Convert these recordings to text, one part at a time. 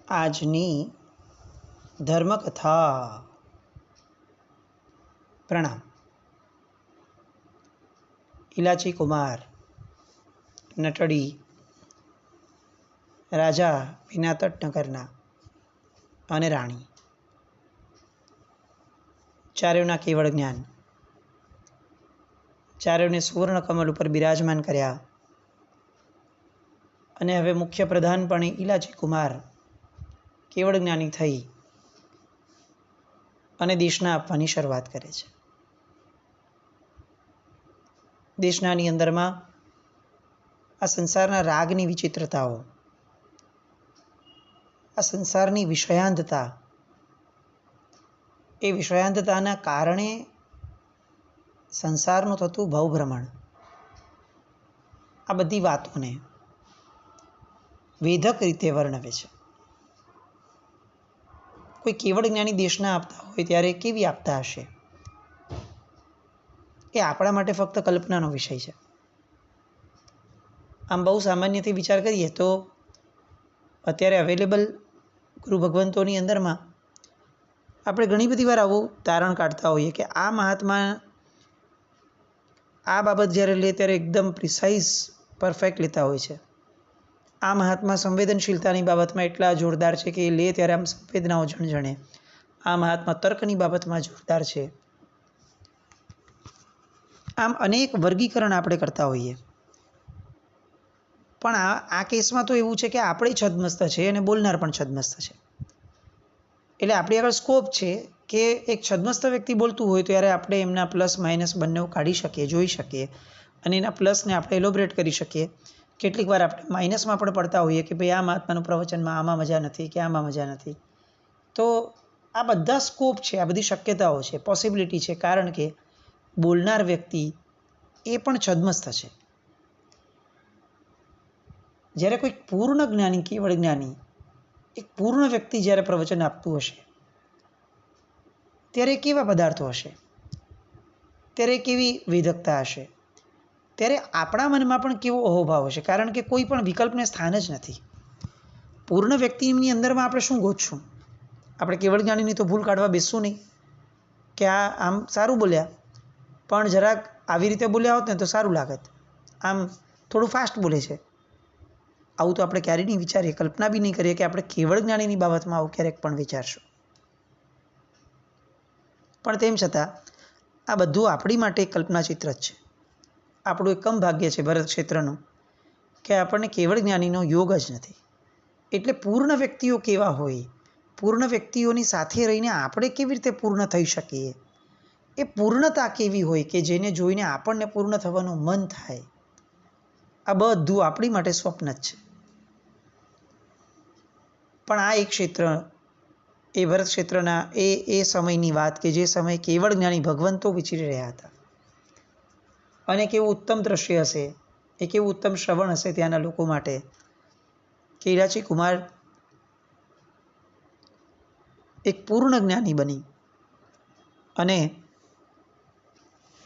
આજની ધર્મકથા. પ્રણામ. ઇલાચી કુમાર, નટડી, રાજા વિનાતટનગરના અને રાણી ચારેયના કેવળ જ્ઞાન, ચારેયને સુવર્ણ કમલ ઉપર બિરાજમાન કર્યા અને હવે મુખ્ય પ્રધાનપણે ઇલાચી કુમાર કેવળ જ્ઞાની થઈ અને દેશના આપવાની શરૂઆત કરે છે. દેશનાની અંદરમાં આ સંસારના રાગની વિચિત્રતાઓ, આ સંસારની વિષયાંતતા, એ વિષયાંતતાના કારણે સંસારનું થતું ભવભ્રમણ, આ બધી વાતોને વેધક રીતે વર્ણવે છે. કોઈ કેવળ જ્ઞાની દેશના આપતા હોય ત્યારે કેવી આપતા હશે, એ આપણા માટે ફક્ત કલ્પનાનો વિષય છે. આમ બહુ સામાન્યથી વિચાર કરીએ તો અત્યારે અવેલેબલ ગુરુ ભગવંતોની અંદરમાં આપણે ઘણી બધી વાર આવું તારણ કાઢતા હોઈએ કે આ મહાત્મા આ બાબત જ્યારે લે ત્યારે એકદમ પ્રિસાઇઝ પરફેક્ટ લેતા હોય છે. આ મહાત્મા સંવેદનશીલતાની બાબતમાં એટલા જોરદાર છે કે એ લે ત્યારે આમ સંવેદનાઓ ઝણઝણે. આ મહાત્મા તર્કની બાબતમાં જોરદાર છે. આમ અનેક વર્ગીકરણ આપણે કરતા હોઈએ, પણ આ કેસમાં તો એવું છે કે આપણે છદ્મસ્ત છે અને બોલનાર પણ છદ્મસ્ત છે. એટલે આપણી આગળ સ્કોપ છે કે એક છદ્મસ્ત વ્યક્તિ બોલતું હોય ત્યારે આપણે એમના પ્લસ માઇનસ બંને કાઢી શકીએ, જોઈ શકીએ અને એના પ્લસને આપણે એલોબરેટ કરી શકીએ. કેટલીક વાર આપણે માઇનસમાં પણ પડતા હોઈએ કે ભાઈ આ મહાત્માનું પ્રવચનમાં આમાં મજા નથી કે આમાં મજા નથી. તો આ બધા સ્કોપ છે, આ બધી શક્યતાઓ છે, પોસિબિલિટી છે, કારણ કે બોલનાર વ્યક્તિ એ પણ છદ્મસ્થ છે. જ્યારે કોઈ પૂર્ણ જ્ઞાની, કેવળ જ્ઞાની, એક પૂર્ણ વ્યક્તિ જ્યારે પ્રવચન આપતું હશે ત્યારે કેવા પદાર્થો હશે, ત્યારે કેવી વેધકતા હશે, ત્યારે આપણા મનમાં પણ કેવો અહોભાવ હશે, કારણ કે કોઈ પણ વિકલ્પને સ્થાન જ નથી. પૂર્ણ વ્યક્તિની અંદરમાં આપણે શું ગોતશું? આપણે કેવળ જ્ઞાનીની તો ભૂલ કાઢવા બેસશું નહીં કે આ આમ સારું બોલ્યા, પણ જરાક આવી રીતે બોલ્યા હોત ને તો સારું લાગત, આમ થોડું ફાસ્ટ બોલે છે. આવું તો આપણે ક્યારેય નહીં વિચારીએ, કલ્પના બી નહીં કરીએ કે આપણે કેવળ જ્ઞાનીની બાબતમાં આવું ક્યારેક પણ વિચારશું. પણ તેમ છતાં આ બધું આપણી માટે એક કલ્પનાચિત્ર જ છે. આપણું એકમ ભાગ્ય છે ભરત ક્ષેત્રનું કે આપણને કેવળ જ્ઞાનીનો યોગ જ નથી. એટલે પૂર્ણ વ્યક્તિઓ કેવા હોય, પૂર્ણ વ્યક્તિઓની સાથે રહીને આપણે કેવી રીતે પૂર્ણ થઈ શકીએ, એ પૂર્ણતા કેવી હોય કે જેને જોઈને આપણને પૂર્ણ થવાનું મન થાય, આ બધું આપણી માટે સ્વપ્ન જ છે. પણ આ એક ક્ષેત્ર, એ ભરત ક્ષેત્રના એ સમયની વાત કે જે સમયે કેવળ જ્ઞાની ભગવંતો વિચરી રહ્યા હતા. અને કેવું ઉત્તમ દ્રશ્ય હશે, એ કેવું ઉત્તમ શ્રવણ હશે ત્યાંના લોકો માટે કે ઇલાચી કુમાર એક પૂર્ણ જ્ઞાની બની અને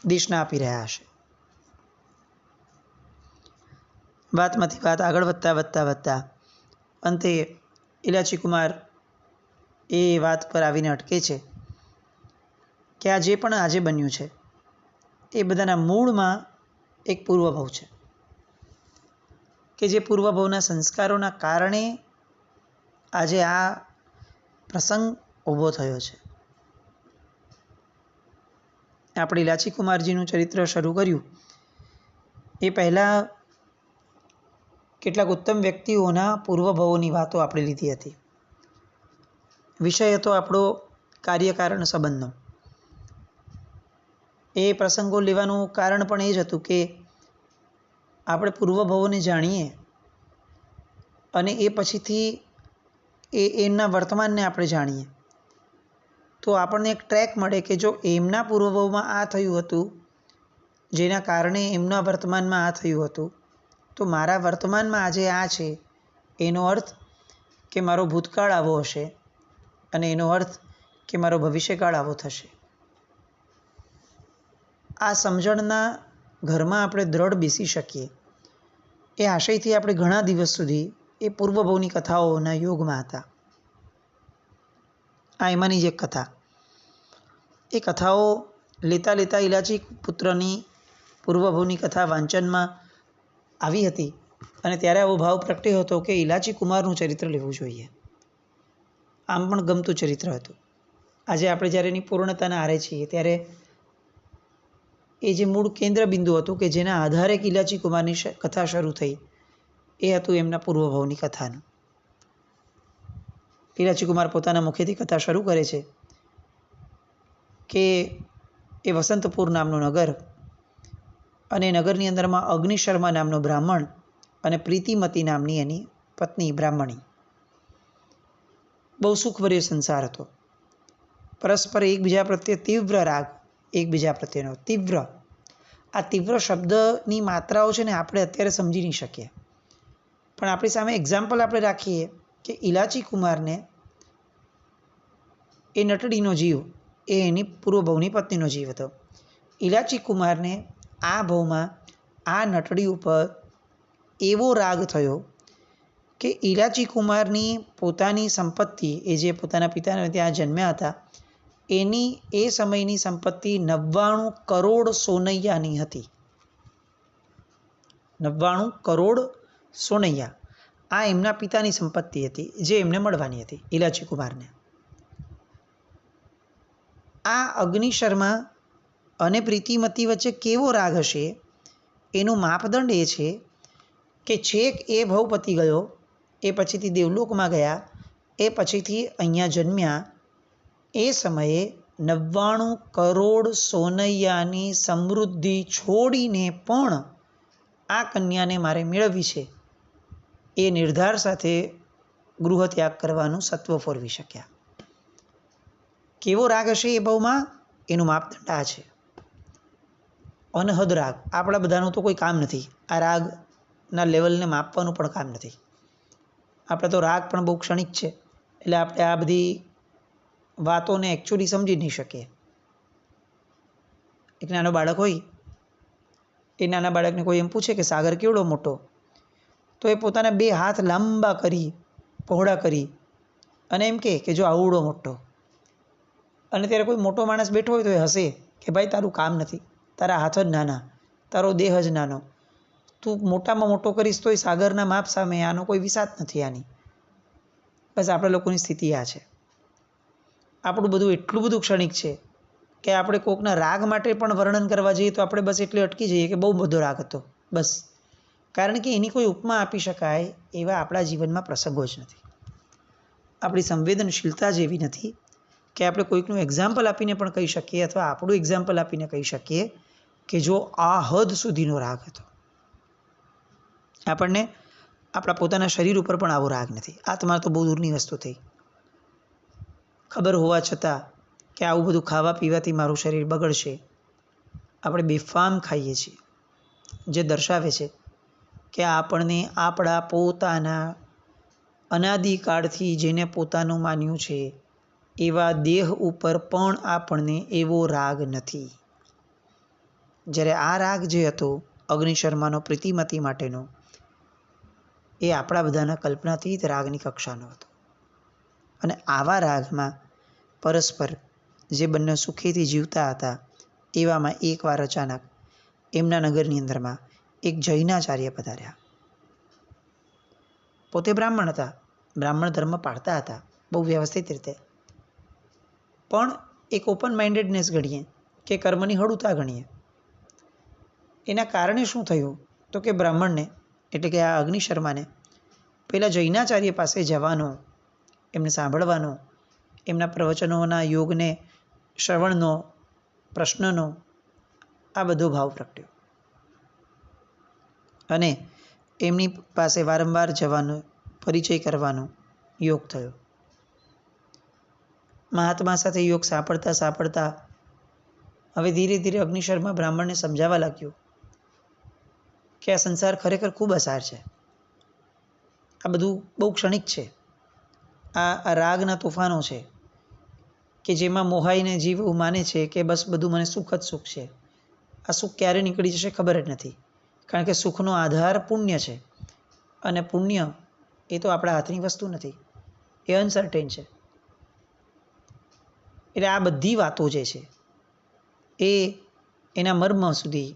દેશના આપી રહ્યા હશે. વાતમાંથી વાત આગળ વધતા અંતે ઇલાચી કુમાર એ વાત પર આવીને અટકે છે કે આ જે પણ આજે બન્યું છે એ બધાના મૂળમાં એક પૂર્વભવ છે કે જે પૂર્વભવના સંસ્કારોના કારણે આજે આ પ્રસંગ ઊભો થયો છે. આપણે ઇલાચી કુમારજીનું ચરિત્ર શરૂ કર્યું એ પહેલાં કેટલાક ઉત્તમ વ્યક્તિઓના પૂર્વભવોની વાતો આપણે લીધી હતી. વિષય હતો આપણો કાર્યકારણ સંબંધનો. એ પ્રસંગો લેવાનું કારણ પણ એ જ હતું કે આપણે પૂર્વભવોને જાણીએ અને એ પછીથી એમના વર્તમાનને આપણે જાણીએ તો આપણને એક ટ્રેક મળે કે જો એમના પૂર્વભવમાં આ થયું હતું જેના કારણે એમના વર્તમાનમાં આ થયું હતું, તો મારા વર્તમાનમાં આજે આ છે, એનો અર્થ કે મારો ભૂતકાળ આવો હશે અને એનો અર્થ કે મારો ભવિષ્યકાળ આવો થશે. આ સમજણના ઘરમાં આપણે દ્રઢ બેસી શકીએ એ આશયથી આપણે ઘણા દિવસ સુધી એ પૂર્વભવની કથાઓના યોગમાં હતા. આ એમાંની જ એક કથા. એ કથાઓ લેતા લેતા ઇલાચી પુત્રની પૂર્વભૂની કથા વાંચનમાં આવી હતી અને ત્યારે આવો ભાવ પ્રગટ્યો હતો કે ઇલાચી કુમારનું ચરિત્ર લેવું જોઈએ. આમ પણ ગમતું ચરિત્ર હતું. આજે આપણે જ્યારે એની પૂર્ણતાના આરે છીએ ત્યારે એ જે મૂળ કેન્દ્ર બિંદુ હતું કે જેના આધારે ઇલાચી કુમારની કથા શરૂ થઈ એ હતું એમના પૂર્વભાવની કથાનું. ઇલાચી કુમાર પોતાના મુખેથી કથા શરૂ કરે છે કે એ વસંતપુર નામનું નગર અને નગરની અંદરમાં અગ્નિશર્મા નામનો બ્રાહ્મણ અને પ્રીતિમતી નામની એની પત્ની બ્રાહ્મણી. બહુ સુખભર્યો સંસાર હતો. પરસ્પર એકબીજા પ્રત્યે તીવ્ર રાગ, એકબીજા પ્રત્યેનો તીવ્ર. આ તીવ્ર શબ્દની માત્રાઓ છે ને આપણે અત્યારે સમજી નહીં શકીએ, પણ આપણી સામે એક્ઝામ્પલ આપણે રાખીએ કે ઇલાચી કુમારને એ નટડીનો જીવ એ એની પૂર્વભવની પત્નીનો જીવ હતો. ઇલાચી કુમારને આ ભવમાં આ નટડી ઉપર એવો રાગ થયો કે ઇલાચી કુમારની પોતાની સંપત્તિ, એ જે પોતાના પિતાને ત્યાં જન્મ્યા હતા, એની એ સમયની સંપત્તિ 99 કરોડ સોનૈયાની હતી. 99 કરોડ સોનૈયા આ એમના પિતાની સંપત્તિ હતી જે એમને મળવાની હતી ઇલાચી કુમારને. આ અગ્નિશર્મા અને પ્રીતિમતી વચ્ચે કેવો રાગ હશે એનું માપદંડ એ છે કે છેક એ ભવ પતી ગયો, એ પછીથી દેવલોકમાં ગયા, એ પછીથી અહીંયા જન્મ્યા, એ સમયે 99 કરોડ સોનૈયાની સમૃદ્ધિ છોડીને પણ આ કન્યાને મારે મેળવવી છે એ નિર્ધાર સાથે ગૃહત્યાગ કરવાનું સત્વ ફોરવી શક્યા. કેવો રાગ હશે એ ભાવમાં એનું માપદંડ આ છે. અનહદ રાગ આપણા બધાનું તો કોઈ કામ નથી. આ રાગના લેવલને માપવાનું પણ કામ નથી. આપણે તો રાગ પણ બહુ ક્ષણિક છે એટલે આપણે આ બધી વાતોને એકચ્યુઅલી સમજી નહીં શકીએ. એક નાનો બાળક હોય, એ નાના બાળકને કોઈ એમ પૂછે કે સાગર કેવડો મોટો, તો એ પોતાના 2 હાથ લાંબા કરી, પહોળા કરી અને એમ કે જો આવડો મોટો. અને ત્યારે કોઈ મોટો માણસ બેઠો હોય તો એ હસે કે ભાઈ તારું કામ નથી, તારા હાથ જ નાના, તારો દેહ જ નાનો, તું મોટામાં મોટો કરીશ તોય સાગરના માપ સામે આનો કોઈ વિસાત નથી આની. બસ આપણા લોકોની સ્થિતિ આ છે. આપણું બધું એટલું બધું ક્ષણિક છે કે આપણે કોકના રાગ માટે પણ વર્ણન કરવા જઈએ તો આપણે બસ એટલે અટકી જઈએ કે બહુ બધો રાગ હતો બસ. કારણ કે એની કોઈ ઉપમા આપી શકાય એવા આપણા જીવનમાં પ્રસંગો જ નથી. આપણી સંવેદનશીલતા જ એવી નથી કે આપણે કોઈકનું એક્ઝામ્પલ આપીને પણ કહી શકીએ અથવા આપણું એક્ઝામ્પલ આપીને કહી શકીએ કે જો આ હદ સુધીનો રાગ હતો. આપણને આપણા પોતાના શરીર ઉપર પણ આવો રાગ નથી. આત્મા તો બહુ દૂરની વસ્તુ થઈ. ખબર હોવા છતાં કે આવું બધું ખાવા પીવાથી મારું શરીર બગડશે, આપણે બેફામ ખાઈએ છીએ, જે દર્શાવે છે કે આપણને આપણા પોતાના અનાદિકાળથી જેને પોતાનું માન્યું છે એવા દેહ ઉપર પણ આપણને એવો રાગ નથી. જ્યારે આ રાગ જે હતો અગ્નિશર્માનો પ્રીતિમતી માટેનો, એ આપણા બધાના કલ્પનાતીત રાગની કક્ષાનો હતો. અને આવા રાગમાં પરસ્પર જે બંને સુખેથી જીવતા હતા એવામાં એકવાર અચાનક એમના નગરની અંદરમાં એક જૈનાચાર્ય પધાર્યા. પોતે બ્રાહ્મણ હતા, બ્રાહ્મણ ધર્મ પાળતા હતા બહુ વ્યવસ્થિત રીતે, પણ એક ઓપન માઇન્ડેડનેસ ગણીએ કે કર્મની હળુતા ગણીએ. એના કારણે શું થયું તો કે બ્રાહ્મણને એટલે કે આ અગ્નિશર્માને પહેલાં જૈનાચાર્ય પાસે જવાનો, એમને સાંભળવાનો, એમના પ્રવચનોના યોગને શ્રવણનો, પ્રશ્નનો આ બધો ભાવ પ્રગટ્યો અને એમની પાસે વારંવાર જવાનો, પરિચય કરવાનો યોગ થયો. મહાત્મા સાથે યોગ સાંભળતા સાંભળતા હવે ધીરે ધીરે અગ્નિશર્મા બ્રાહ્મણને સમજાવવા લાગ્યો કે આ સંસાર ખરેખર ખૂબ અસાર છે, આ બધું બહુ ક્ષણિક છે, આ રાગના તોફાનો છે કે જેમાં મોહાઈને જીવ એવું માને છે કે બસ બધું મને સુખ જ સુખ છે. આ સુખ ક્યારે નીકળી જશે ખબર જ નથી, કારણ કે સુખનો આધાર પુણ્ય છે અને પુણ્ય એ તો આપણા હાથની વસ્તુ નથી, એ અનસર્ટેન છે. એટલે આ બધી વાતો જે છે એ એના મર્મ સુધી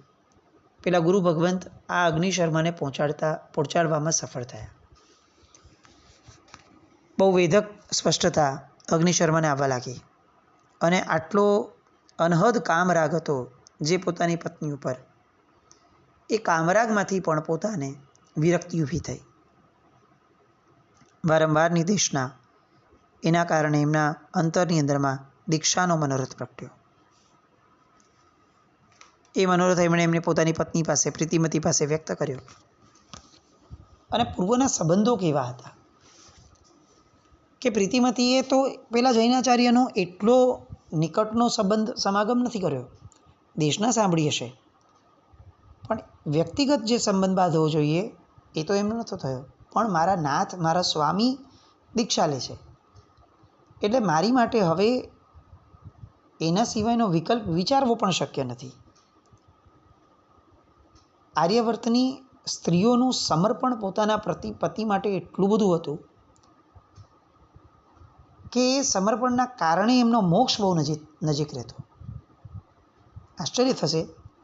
પેલા ગુરુ ભગવંત આ અગ્નિશર્માને પહોંચાડવામાં સફળ થયા. બહુ વેધક સ્પષ્ટતા અગ્નિશર્માને આવવા લાગી અને આટલો અનહદ કામરાગ હતો જે પોતાની પત્ની ઉપર, એ કામરાગમાંથી પણ પોતાને વિરક્તિ ઊભી થઈ. વારંવાર નિર્દેશના એના કારણે એમના અંતરની અંદરમાં દીક્ષાનો મનોરથ પ્રગટ્યો. એ મનોરથ એમણે પોતાની પત્ની પાસે, પ્રીતિમતી પાસે વ્યક્ત કર્યો. અને પૂર્વના સંબંધો કેવા હતા કે પ્રીતિમતીએ તો પેલા જૈનાચાર્યનો એટલો નિકટનો સંબંધ સમાગમ નથી કર્યો, દેશના સાંભળી હશે, પણ વ્યક્તિગત જે સંબંધ બાંધવો જોઈએ એ તો એમનો નહોતો થયો. પણ મારા નાથ, મારા સ્વામી દીક્ષા લે છે એટલે મારી માટે હવે એના સિવાયનો વિકલ્પ વિચારવો પણ શક્ય નથી. આર્યવર્તની સ્ત્રીઓનું સમર્પણ પોતાના પતિ માટે એટલું બધું હતું કે એ સમર્પણના કારણે એમનો મોક્ષ બહુ નજીક રહેતો. આશ્ચર્ય થશે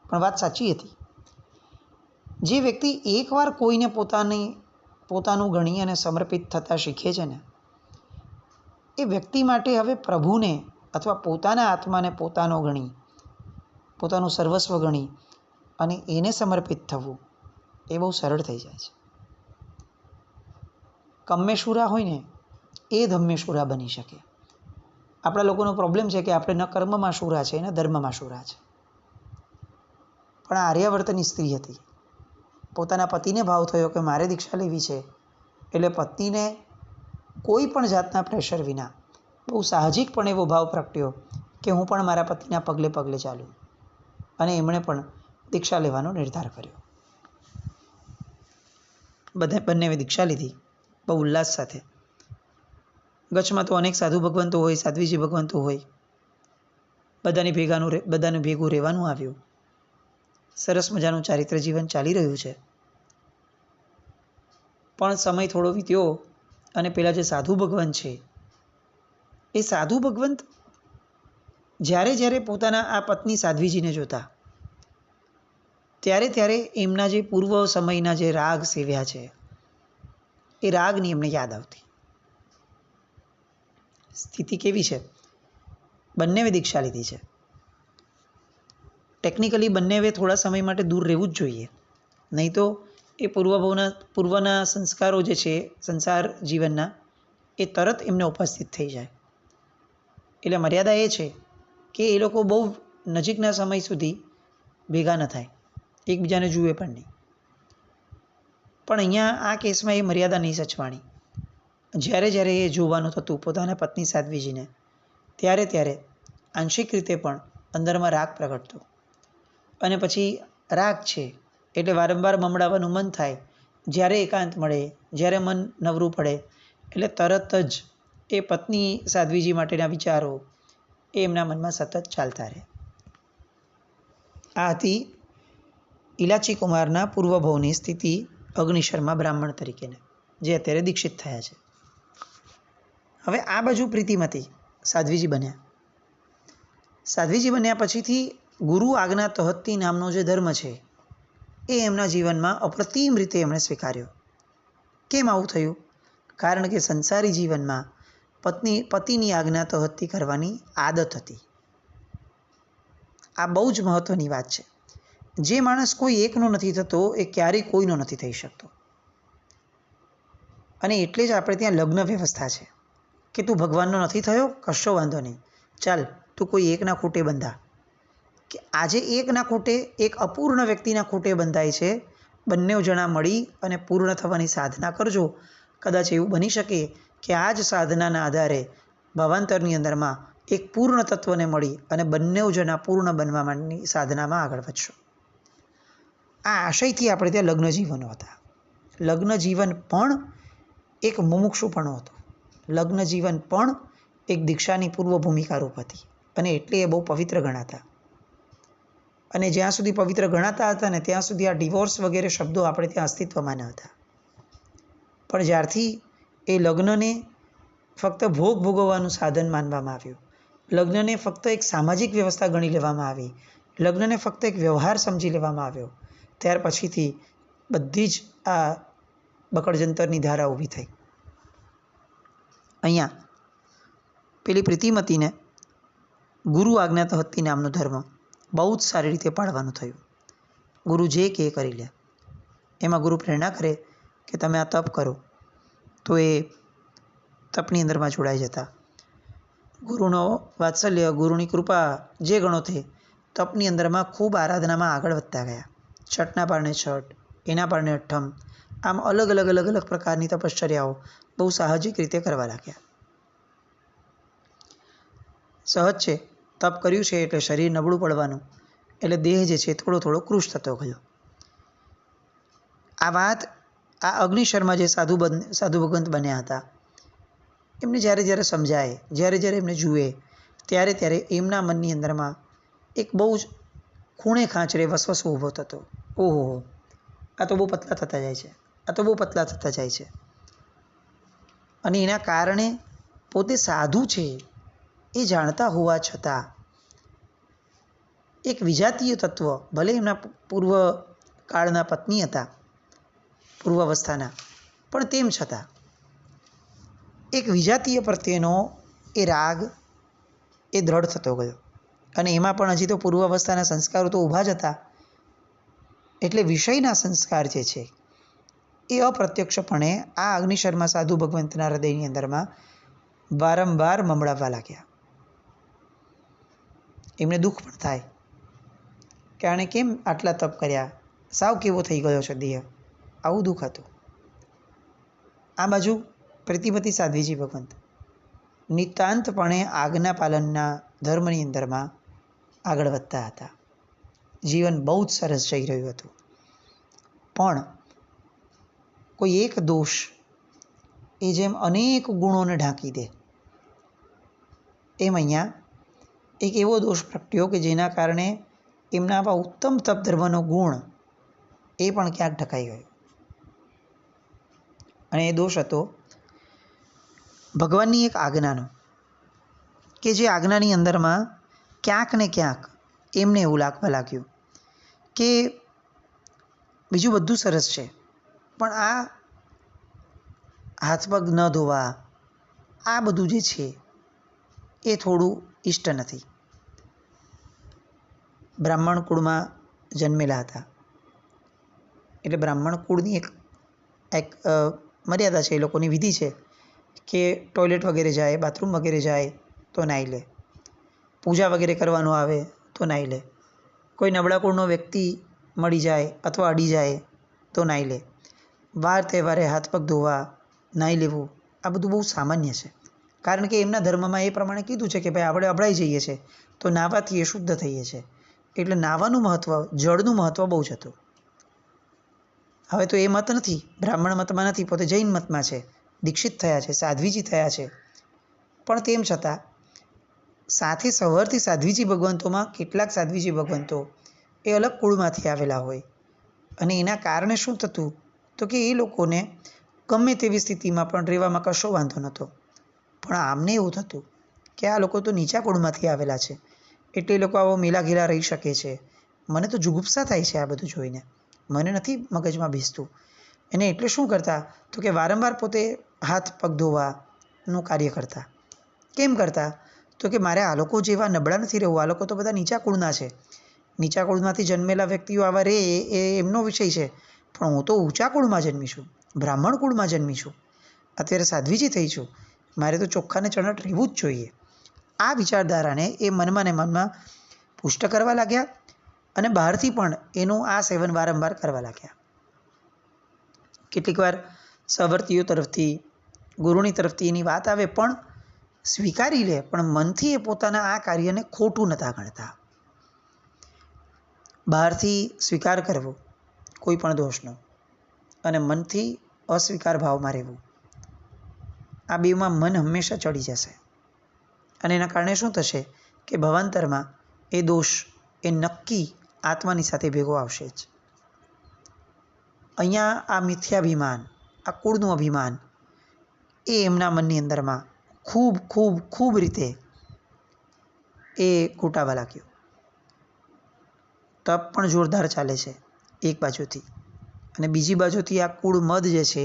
પણ વાત સાચી હતી. જે વ્યક્તિ એકવાર કોઈને પોતાનું ગણી અને સમર્પિત થતાં શીખે છે ને, એ વ્યક્તિ માટે હવે પ્રભુને અથવા પોતાના આત્માને પોતાનો ગણી, પોતાનું સર્વસ્વ ગણી અને એને સમર્પિત થવું એ બહુ સરળ થઈ જાય છે. કમ્મેશુરા હોય ને એ ધમ્મેશુરા બની શકે. આપણા લોકોનો પ્રોબ્લેમ છે કે આપણે ન કર્મમાં શુરા છે, ન ધર્મમાં શુરા છે. પણ આ આર્યાવર્તની સ્ત્રી હતી. પોતાના પતિને ભાવ થયો કે મારે દીક્ષા લેવી છે, એટલે પત્નીને કોઈ પણ જાતના પ્રેશર વિના બહુ સાહજિક પણ એવો ભાવ પ્રગટ્યો કે હું પણ મારા પતિના પગલે પગલે ચાલું, અને એમણે પણ દીક્ષા લેવાનો નિર્ધાર કર્યો. બંને દીક્ષા લીધી બહુ ઉલ્લાસ સાથે. ગચ્છમાં તો અનેક સાધુ ભગવંતો હોય, સાધ્વીજી ભગવંતો હોય, બધાને ભેગું રહેવાનું આવ્યું. સરસ મજાનું ચારિત્ર જીવન ચાલી રહ્યું છે. પણ સમય થોડો વીત્યો અને પેલા જે સાધુ ભગવંત છે એ સાધુ ભગવંત જ્યારે પોતાના આ પત્ની સાધ્વીજીને જોતા ત્યારે એમના જે પૂર્વ સમયના જે રાગ સેવ્યા છે એ રાગની એમને યાદ આવતી. સ્થિતિ કેવી છે? બંનેવે દીક્ષા લીધી છે. ટેકનિકલી બંનેવે થોડા સમય માટે દૂર રહેવું જ જોઈએ, નહીં તો એ પૂર્વના સંસ્કારો જે છે સંસાર જીવનના, એ તરત એમને ઉપસ્થિત થઈ જાય. એટલે મર્યાદા એ છે કે એ લોકો બહુ નજીકના સમય સુધી ભેગા ન થાય, એકબીજાને જુએ પણ નહીં. પણ અહીંયા આ કેસમાં એ મર્યાદા નહીં સચવાણી. જ્યારે એ જોવાનું થતું પોતાના પત્ની સાધ્વીજીને, ત્યારે આંશિક રીતે પણ અંદરમાં રાગ પ્રગટતો. અને પછી રાગ છે એટલે વારંવાર મમડાવવાનું મન થાય. જ્યારે એકાંત મળે, જ્યારે મન નવરું પડે એટલે તરત જ એ પત્ની સાધ્વીજી માટેના વિચારો એ એમના મનમાં સતત ચાલતા રહે. આ હતી ઇલાચી કુમારના પૂર્વભવની સ્થિતિ અગ્નિશર્મા બ્રાહ્મણ તરીકેને, જે અત્યારે દીક્ષિત થયા છે. હવે આ બાજુ પ્રીતિમતી સાધ્વીજી બન્યા. સાધ્વીજી બન્યા પછીથી ગુરુ આજ્ઞા તહત્તી નામનો જે ધર્મ છે એ એમના જીવનમાં અપ્રતિમ રીતે એમણે સ્વીકાર્યો. કેમ આવું થયું? કારણ કે સંસારી જીવનમાં પતિની આજ્ઞા તહત્તી કરવાની આદત હતી. આ બહુ જ મહત્ત્વની વાત છે. જે માણસ કોઈ એકનો નથી થતો એ ક્યારેય કોઈનો નથી થઈ શકતો. અને એટલે જ આપણે ત્યાં લગ્ન વ્યવસ્થા છે કે તું ભગવાનનો નથી થયો, કશો વાંધો નહીં, ચાલ તું કોઈ એકના ખૂટે બંધા. કે આજે એકના ખૂટે, એક અપૂર્ણ વ્યક્તિના ખૂટે બંધાય છે. બંને જણા મળી અને પૂર્ણ થવાની સાધના કરજો. કદાચ એવું બની શકે કે આ જ સાધનાના આધારે ભાવાંતરની અંદરમાં એક પૂર્ણ તત્વને મળી અને બંને જણા પૂર્ણ બનવા માટેની સાધનામાં આગળ વધશો. આ આશયથી આપણે ત્યાં લગ્ન જીવનો હતા. લગ્ન જીવન પણ એક મુમુક્ષુપણો હતો. લગ્ન જીવન પણ એક દીક્ષાની પૂર્વ ભૂમિકા રૂપ હતી, અને એટલે એ બહુ પવિત્ર ગણાતા. અને જ્યાં સુધી પવિત્ર ગણાતા હતા ને ત્યાં સુધી આ ડિવોર્સ વગેરે શબ્દો આપણે ત્યાં અસ્તિત્વમાં ન હતા. પણ જ્યારથી એ લગ્નને ફક્ત ભોગવવાનું સાધન માનવામાં આવ્યું લગ્નને ફક્ત એક સામાજિક વ્યવસ્થા ગણી લેવામાં આવી, લગ્નને ફક્ત એક વ્યવહાર સમજી લેવામાં આવ્યો, ત્યાર પછીથી બધી જ આ બકડજંતરની ધારા ઊભી થઈ. અહીંયા પેલી પ્રીતિમતીને ગુરુ આજ્ઞાત હત્તી નામનો ધર્મ બહુ જ સારી રીતે પાળવાનું થયું. ગુરુ જે કે કરી લે. એમાં ગુરુ પ્રેરણા કરે કે તમે આ તપ કરો, તો એ તપની અંદરમાં જોડાઈ જતા. ગુરુનો વાત્સલ્ય, ગુરુની કૃપા જે ગણો તે તપની અંદરમાં ખૂબ આરાધનામાં આગળ વધતા ગયા. છઠના પારણે છઠ, એના પારણે અઠ્ઠમ, આમ અલગ અલગ પ્રકારની તપશ્ચર્યાઓ બહુ સાહજિક રીતે કરવા લાગ્યા. સહજ છે, તપ કર્યું છે એટલે શરીર નબળું પડવાનું, એટલે દેહ જે છે થોડો થોડો કૃશ થતો ગયો. આ વાત આ અગ્નિશર્મા જે સાધુ ભગવંત બન્યા હતા એમને જ્યારે જ્યારે સમજાય, જ્યારે જ્યારે એમને જુએ, ત્યારે ત્યારે એમના મનની અંદરમાં એક બહુ જ ખૂણે ખાંચરે વસવસો ઊભો થતો. ઓહો, આ તો બહુ પતલા થતા જાય છે, આ તો બહુ પતલા થતા જાય છે. અને એના કારણે પોતે સાધુ છે એ જાણતા હોવા છતાં એક વિજાતીય તત્વ, ભલે એમના પૂર્વ કાળના પત્ની હતા, પૂર્વ અવસ્થાના, પણ તેમ છતાં એક વિજાતીય પ્રત્યેનો એ રાગ એ દ્રઢ થતો ગયો. અને એમાં પણ હજી તો પૂર્વ અવસ્થાના સંસ્કારો તો ઊભા જ હતા, એટલે વિષયના સંસ્કાર જે છે એ અપ્રત્યક્ષપણે આ અગ્નિશર્મા સાધુ ભગવંતના હૃદયની અંદરમાં વારંવાર મમડાવવા લાગ્યા. એમને દુઃખ પણ થાય કે આણે કેમ આટલા તપ કર્યા, સાવ કેવો થઈ ગયો છે દેહ, આવું દુઃખ હતું. આ બાજુ પ્રીતિમતી સાધ્વીજી ભગવંત નિતાંતપણે આજ્ઞા પાલનના ધર્મની અંદરમાં આગળ વધતા હતા. જીવન બહુ જ સરસ જઈ રહ્યું હતું, પણ કોઈ એક દોષ એ જેમ અનેક ગુણોને ઢાંકી દે, એમ અહીંયા એક એવો દોષ પ્રગટ્યો કે જેના કારણે એમના આવા ઉત્તમ તપ ધર્મનો ગુણ એ પણ ક્યાંક ઢકાઈ ગયો. અને એ દોષ હતો ભગવાનની એક આજ્ઞાનો, કે જે આજ્ઞાની અંદરમાં ક્યાંક ને ક્યાંક એમને એવું લાગવા લાગ્યું કે બીજું બધું સરસ છે, પણ આ હાથ પગ ન ધોવા, આ બધું જે છે એ થોડું ઇષ્ટ નથી. બ્રાહ્મણ કુળમાં જન્મેલા હતા, એટલે બ્રાહ્મણ કુળની એક મર્યાદા છે, એ લોકોની વિધિ છે કે ટોયલેટ વગેરે જાય, બાથરૂમ વગેરે જાય તો નાહી લે, પૂજા વગેરે કરવાનું આવે તો નાહી લે, કોઈ નબળા કુળનો વ્યક્તિ મળી જાય અથવા અડી જાય તો નાહી લે, વાર તહેવારે હાથ પગ ધોવા, નાહી લેવું, આ બધું બહુ સામાન્ય છે. કારણ કે એમના ધર્મમાં એ પ્રમાણે કીધું છે કે ભાઈ આપણે અભડાઈ જઈએ છીએ તો નાહવાથી એ શુદ્ધ થઈએ છીએ, એટલે નાહવાનું મહત્ત્વ, જળનું મહત્ત્વ બહુ જ હતું. હવે તો એ મત નથી, બ્રાહ્મણ મતમાં નથી, પોતે જૈન મતમાં છે, દીક્ષિત થયા છે, સાધ્વીજી થયા છે, પણ તેમ છતાં સાથે સવરથી સાધ્વીજી ભગવંતોમાં કેટલાક સાધ્વીજી ભગવંતો એ અલગ કુળમાંથી આવેલા હોય, અને એના કારણે શું થતું તો કે એ લોકોને ગમે તેવી સ્થિતિમાં પણ રહેવામાં કશો વાંધો નહોતો. પણ આમને એવું થતું કે આ લોકો તો નીચા કુળમાંથી આવેલા છે, એટલે એ લોકો આવો મેલાઘેલા રહી શકે છે. મને તો જુગુપ્સા થાય છે આ બધું જોઈને, મને નથી મગજમાં બેસતું. એને એટલે શું કરતા તો કે વારંવાર પોતે હાથ પગ ધોવાનું કાર્ય કરતા. કેમ કરતા તો કે મારે આ લોકો જેવા નબળા નથી રહેવું, આ લોકો તો બધા નીચા કુળના છે, નીચા કુળમાંથી જન્મેલા વ્યક્તિઓ આવા રહે એ એમનો વિષય છે, પણ હું તો ઊંચા કુળમાં જન્મી છું, બ્રાહ્મણ કુળમાં જન્મી છું, અત્યારે સાધ્વીજી થઈ છું, મારે તો ચોખ્ખાને ચણટ રહેવું જ જોઈએ. આ વિચારધારાને એ મનમાં ને મનમાં પુષ્ટ કરવા લાગ્યા, અને બહારથી પણ એનું આ સેવન વારંવાર કરવા લાગ્યા. કેટલીક વાર સવર્તીઓ તરફથી, ગુરુની તરફથી એની વાત આવે પણ સ્વીકારી લે, પણ મનથી એ પોતાના આ કાર્યને ખોટું નહોતા ગણતા. બહારથી સ્વીકાર કરવો કોઈ પણ દોષનો, અને મનથી અસ્વીકાર ભાવમાં રહેવું, આ બેમાં મન હંમેશા ચડી જશે, અને એના કારણે શું થશે કે ભવાંતરમાં એ દોષ એ નક્કી આત્માની સાથે ભેગો આવશે જ. અહીંયા આ મિથ્યાભિમાન, આ કુળનું અભિમાન એ એમના મનની અંદરમાં ખૂબ ખૂબ ખૂબ રીતે એ ઘૂંટાવા લાગ્યો. તપ પણ જોરદાર ચાલે છે એક બાજુથી, અને બીજી બાજુથી આ કુળ મદ જે છે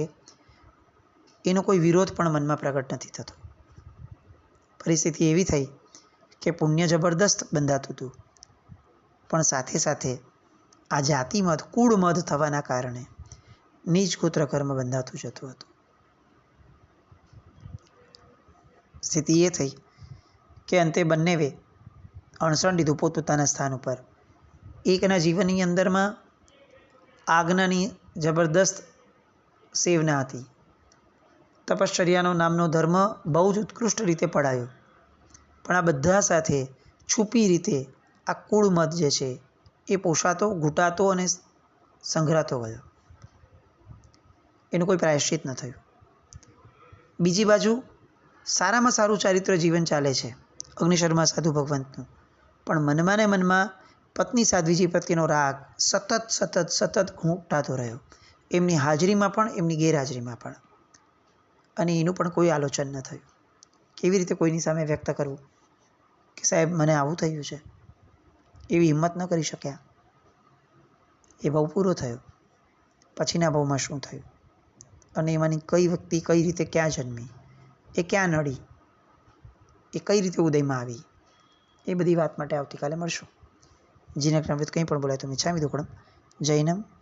એનો કોઈ વિરોધ પણ મનમાં પ્રગટ નથી થતો. પરિસ્થિતિ એવી થઈ કે પુણ્ય જબરદસ્ત બંધાતું હતું, પણ સાથે સાથે આ જાતિમદ કુળમદ થવાના કારણે નીચ ગોત્ર કર્મ બંધાતું જતું હતું. સ્થિતિ એ થઈ કે અંતે બંનેવે અણસણ લીધું પોતપોતાના સ્થાન ઉપર. એકના જીવનની અંદરમાં આજ્ઞાની જબરદસ્ત સેવના હતી. તપશ્ચર્યાનો નામનો ધર્મ બહુ જ ઉત્કૃષ્ટ રીતે પડાયો, પણ આ બધા સાથે છુપી રીતે આ કુળમત જે છે એ પોષાતો, ઘૂંટાતો અને સંઘરાતો ગયો. એનું કોઈ પ્રાયશ્ચિત ન થયું. બીજી બાજુ સારામાં સારું ચારિત્ર જીવન ચાલે છે અગ્નિશર્મા સાધુ ભગવંતનું, પણ મનમાં ને મનમાં પત્ની સાધ્વીજી પ્રત્યેનો રાગ સતત ઘૂંટાતો રહ્યો, એમની હાજરીમાં પણ એમની ગેરહાજરીમાં પણ. અને એનું પણ કોઈ આલોચન ન થયું. કેવી રીતે કોઈની સામે વ્યક્ત કરવું કે સાહેબ મને આવું થયું છે, એવી હિંમત ન કરી શક્યા. એ ભાવ પૂરો થયો. પછીના ભાવમાં શું થયું અને એમાંની કઈ વ્યક્તિ કઈ રીતે ક્યાં જન્મી, એ ક્યાં નડી, એ કઈ રીતે ઉદયમાં આવી, એ બધી વાત માટે આવતીકાલે મળશું. જીને કંઈ પણ બોલાય તો મિચ્છામિ દુક્કડમ. જૈનમ